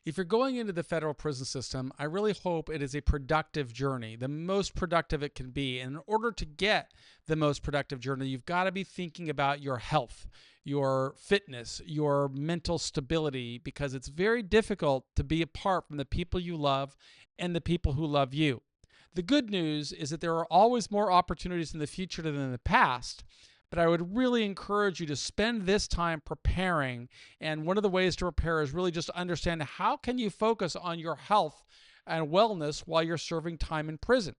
If you're going into the federal prison system, I really hope it is a productive journey, the most productive it can be. And in order to get the most productive journey, you've got to be thinking about your health, your fitness, your mental stability, because it's very difficult to be apart from the people you love and the people who love you. The good news is that there are always more opportunities in the future than in the past. But I would really encourage you to spend this time preparing. And one of the ways to prepare is really just to understand how can you focus on your health and wellness while you're serving time in prison.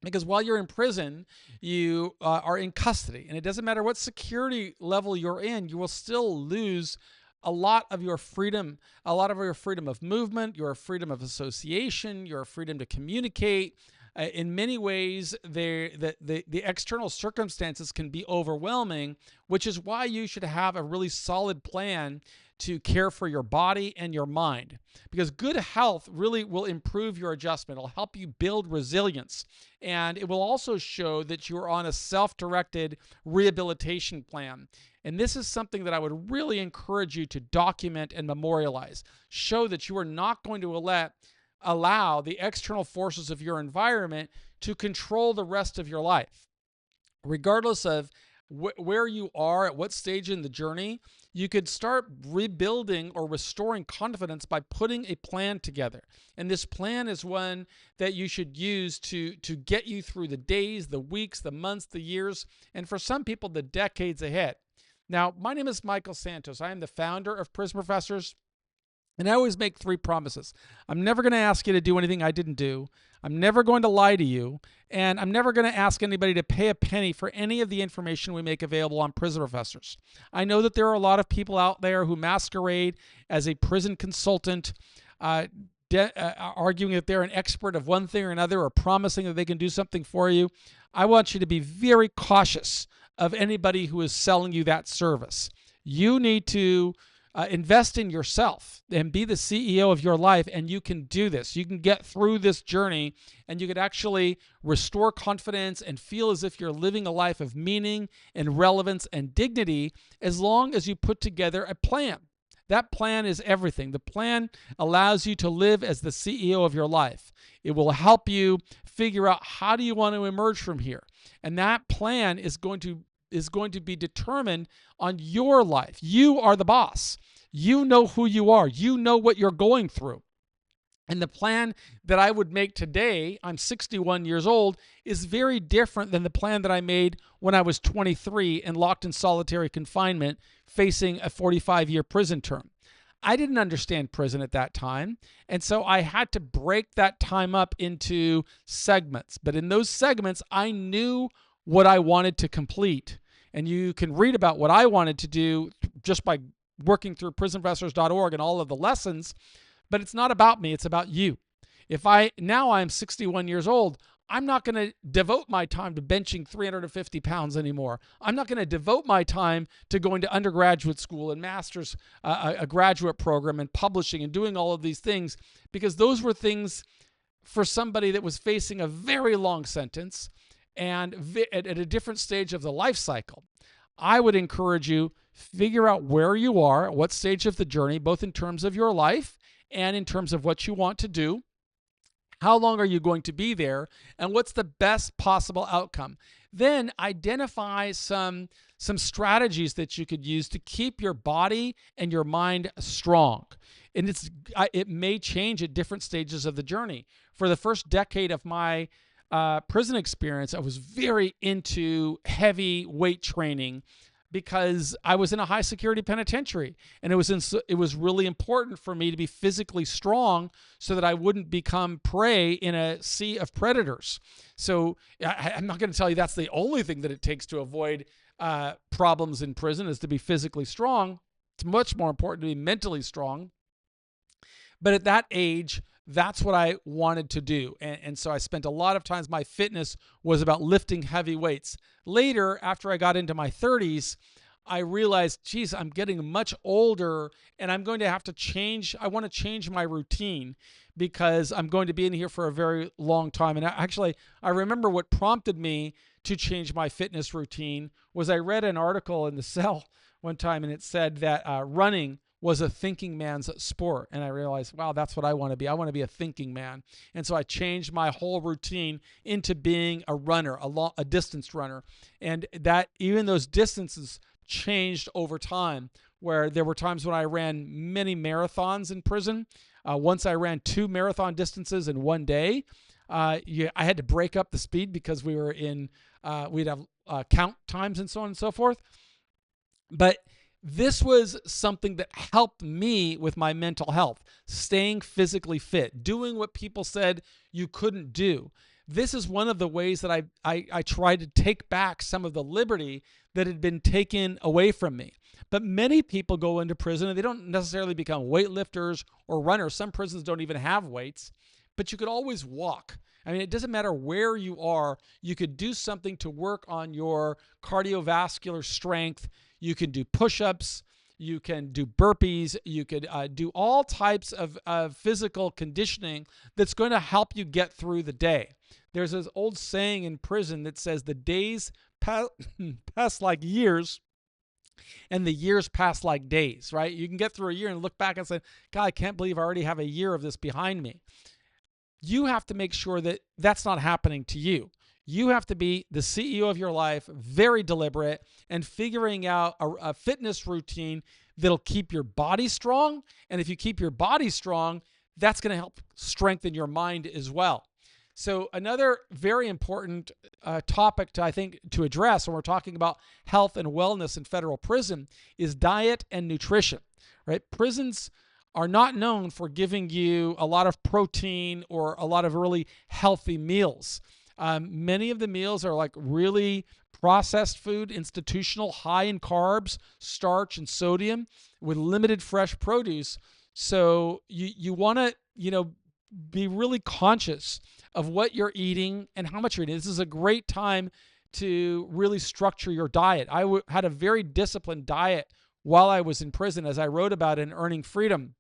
Because while you're in prison, you are in custody. And it doesn't matter what security level you're in, you will still lose a lot of your freedom, of movement, your freedom of association, your freedom to communicate. In many ways, the external circumstances can be overwhelming, which is why you should have a really solid plan to care for your body and your mind. Because good health really will improve your adjustment. It'll help you build resilience. And it will also show that you're on a self-directed rehabilitation plan. And this is something that I would really encourage you to document and memorialize. Show that you are not going to allow the external forces of your environment to control the rest of your life. Regardless of where you are, at what stage in the journey, you could start rebuilding or restoring confidence by putting a plan together. And this plan is one that you should use to get you through the days, the weeks, the months, the years, and for some people, the decades ahead. Now, my name is Michael Santos. I am the founder of Prison Professors. And I always make 3 promises. I'm never going to ask you to do anything I didn't do. I'm never going to lie to you. And I'm never going to ask anybody to pay a penny for any of the information we make available on Prison Professors. I know that there are a lot of people out there who masquerade as a prison consultant, arguing that they're an expert of one thing or another or promising that they can do something for you. I want you to be very cautious of anybody who is selling you that service. You need to invest in yourself and be the CEO of your life, and you can do this. You can get through this journey, and you could actually restore confidence and feel as if you're living a life of meaning and relevance and dignity as long as you put together a plan. That plan is everything. The plan allows you to live as the CEO of your life. It will help you figure out how do you want to emerge from here. And that plan is going to be determined on your life. You are the boss. You know who you are. You know what you're going through. And the plan that I would make today, I'm 61 years old, is very different than the plan that I made when I was 23 and locked in solitary confinement facing a 45-year prison term. I didn't understand prison at that time, and so I had to break that time up into segments. But in those segments, I knew what I wanted to complete. And you can read about what I wanted to do just by working through prisonprofessors.org and all of the lessons, but it's not about me, it's about you. Now I'm 61 years old, I'm not going to devote my time to benching 350 pounds anymore. I'm not going to devote my time to going to undergraduate school and master's, a graduate program and publishing and doing all of these things, because those were things for somebody that was facing a very long sentence and at a different stage of the life cycle. I would encourage you, figure out where you are, at what stage of the journey, both in terms of your life and in terms of what you want to do. How long are you going to be there? And what's the best possible outcome? Then identify some strategies that you could use to keep your body and your mind strong. And it may change at different stages of the journey. For the first decade of my prison experience, I was very into heavy weight training because I was in a high security penitentiary, and it was really important for me to be physically strong so that I wouldn't become prey in a sea of predators. So I'm not going to tell you that's the only thing that it takes to avoid problems in prison is to be physically strong. It's much more important to be mentally strong. But at that age, that's what I wanted to do. And so I spent a lot of times, my fitness was about lifting heavy weights. Later, after I got into my 30s, I realized, geez, I'm getting much older and I'm going to have to change. I want to change my routine because I'm going to be in here for a very long time. And actually, I remember what prompted me to change my fitness routine was I read an article in the Cell one time, and it said that running was a thinking man's sport. And I realized, wow, that's what I want to be. I want to be a thinking man. And so I changed my whole routine into being a runner, a distance runner. And that even those distances changed over time, where there were times when I ran many marathons in prison. Once I ran 2 marathon distances in one day. I had to break up the speed because we were we'd have count times and so on and so forth. But this was something that helped me with my mental health, staying physically fit, doing what people said you couldn't do. This is one of the ways that I tried to take back some of the liberty that had been taken away from me. But many people go into prison and they don't necessarily become weightlifters or runners. Some prisons don't even have weights, but you could always walk. I mean, it doesn't matter where you are. You could do something to work on your cardiovascular strength. You can do push-ups. You can do burpees. You could do all types of physical conditioning that's going to help you get through the day. There's this old saying in prison that says the days pass like years and the years pass like days, right? You can get through a year and look back and say, God, I can't believe I already have a year of this behind me. You have to make sure that that's not happening to you. You have to be the CEO of your life, very deliberate, and figuring out a fitness routine that'll keep your body strong. And if you keep your body strong, that's going to help strengthen your mind as well. So another very important topic to address when we're talking about health and wellness in federal prison is diet and nutrition, right? Prisons are not known for giving you a lot of protein or a lot of really healthy meals. Many of the meals are like really processed food, institutional, high in carbs, starch, and sodium with limited fresh produce. So you want to, be really conscious of what you're eating and how much you're eating. This is a great time to really structure your diet. I had a very disciplined diet while I was in prison, as I wrote about in Earning Freedom.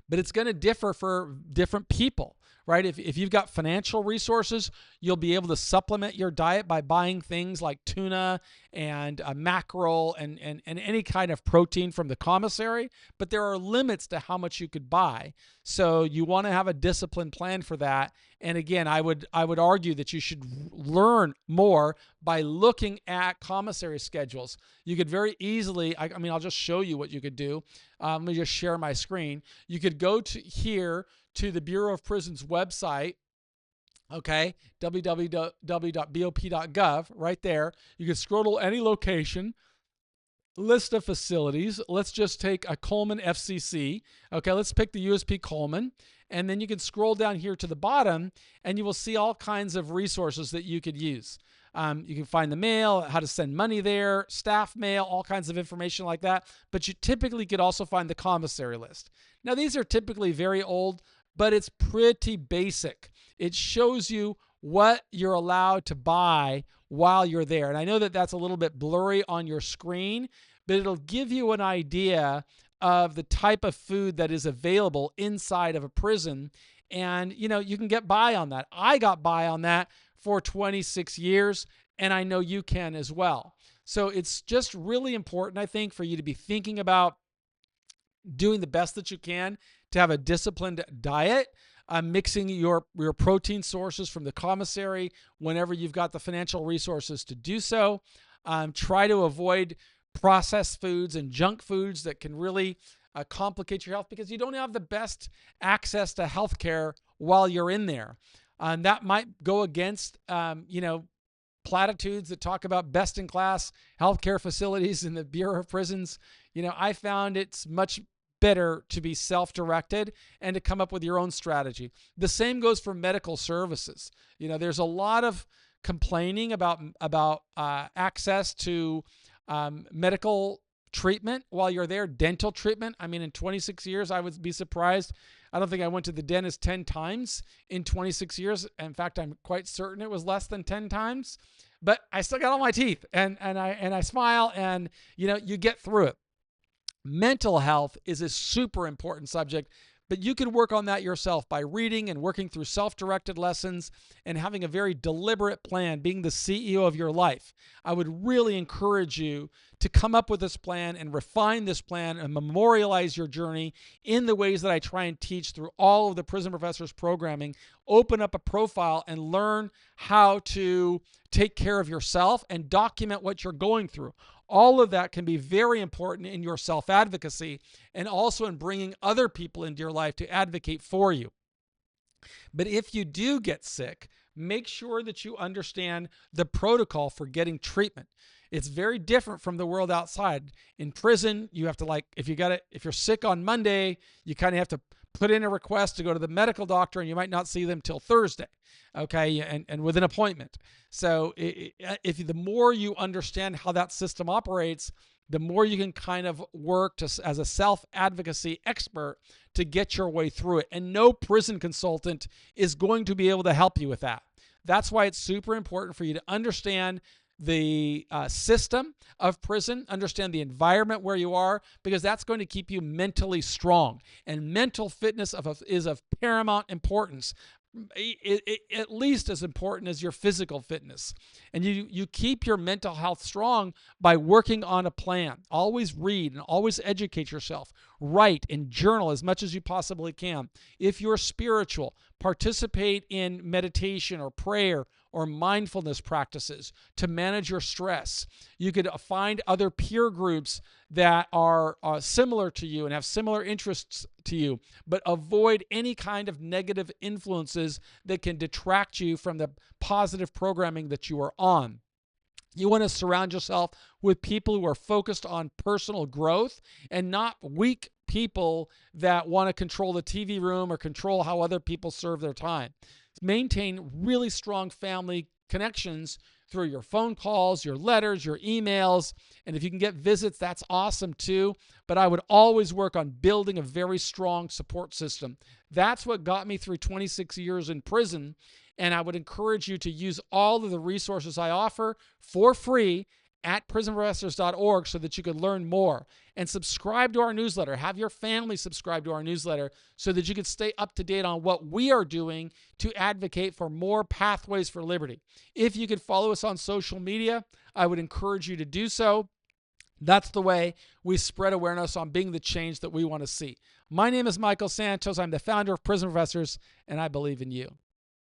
But it's going to differ for different people, right? If you've got financial resources, you'll be able to supplement your diet by buying things like tuna and mackerel and any kind of protein from the commissary. But there are limits to how much you could buy. So you want to have a disciplined plan for that. And again, I would argue that you should learn more by looking at commissary schedules. You could very easily, I'll just show you what you could do. Let me just share my screen. You could go to the Bureau of Prisons website, okay, www.bop.gov, right there. You can scroll to any location, list of facilities. Let's just take a Coleman FCC. Okay, let's pick the USP Coleman. And then you can scroll down here to the bottom and you will see all kinds of resources that you could use. You can find the mail, how to send money there, staff mail, all kinds of information like that. But you typically could also find the commissary list. Now, these are typically very old, but it's pretty basic. It shows you what you're allowed to buy while you're there. And I know that that's a little bit blurry on your screen, but it'll give you an idea of the type of food that is available inside of a prison. And, you can get by on that. I got by on that for 26 years, and I know you can as well. So it's just really important, I think, for you to be thinking about doing the best that you can to have a disciplined diet, mixing your protein sources from the commissary whenever you've got the financial resources to do so. Try to avoid processed foods and junk foods that can really complicate your health because you don't have the best access to health care while you're in there. That might go against, platitudes that talk about best-in-class healthcare facilities in the Bureau of Prisons. I found it's much better to be self-directed and to come up with your own strategy. The same goes for medical services. There's a lot of complaining about access to medical treatment while you're there, dental treatment. In 26 years, I would be surprised. I don't think I went to the dentist 10 times in 26 years. In fact, I'm quite certain it was less than 10 times, but I still got all my teeth and I smile and, you get through it. Mental health is a super important subject But you can work on that yourself by reading and working through self-directed lessons and having a very deliberate plan, being the CEO of your life. I would really encourage you to come up with this plan and refine this plan and memorialize your journey in the ways that I try and teach through all of the Prison Professors programming. Open up a profile and learn how to take care of yourself and document what you're going through. All of that can be very important in your self-advocacy and also in bringing other people into your life to advocate for you. But if you do get sick, make sure that you understand the protocol for getting treatment. It's very different from the world outside. In prison, you have to, if you're sick on Monday, you kind of have to put in a request to go to the medical doctor, and you might not see them till Thursday, okay, and with an appointment. So the more you understand how that system operates, the more you can kind of work as a self-advocacy expert to get your way through it. And no prison consultant is going to be able to help you with that. That's why it's super important for you to understand the system of prison, understand the environment where you are, because that's going to keep you mentally strong. And mental fitness is of paramount importance, at least as important as your physical fitness. And you keep your mental health strong by working on a plan. Always read and always educate yourself. Write and journal as much as you possibly can. If you're spiritual, participate in meditation or prayer or mindfulness practices to manage your stress. You could find other peer groups that are similar to you and have similar interests to you, but avoid any kind of negative influences that can detract you from the positive programming that you are on. You want to surround yourself with people who are focused on personal growth and not weak people that want to control the TV room or control how other people serve their time. Maintain really strong family connections through your phone calls, your letters, your emails, and if you can get visits, that's awesome too. But I would always work on building a very strong support system. That's what got me through 26 years in prison, and I would encourage you to use all of the resources I offer for free at prisonprofessors.org so that you can learn more. And subscribe to our newsletter. Have your family subscribe to our newsletter so that you can stay up to date on what we are doing to advocate for more pathways for liberty. If you could follow us on social media, I would encourage you to do so. That's the way we spread awareness on being the change that we want to see. My name is Michael Santos. I'm the founder of Prison Professors, and I believe in you.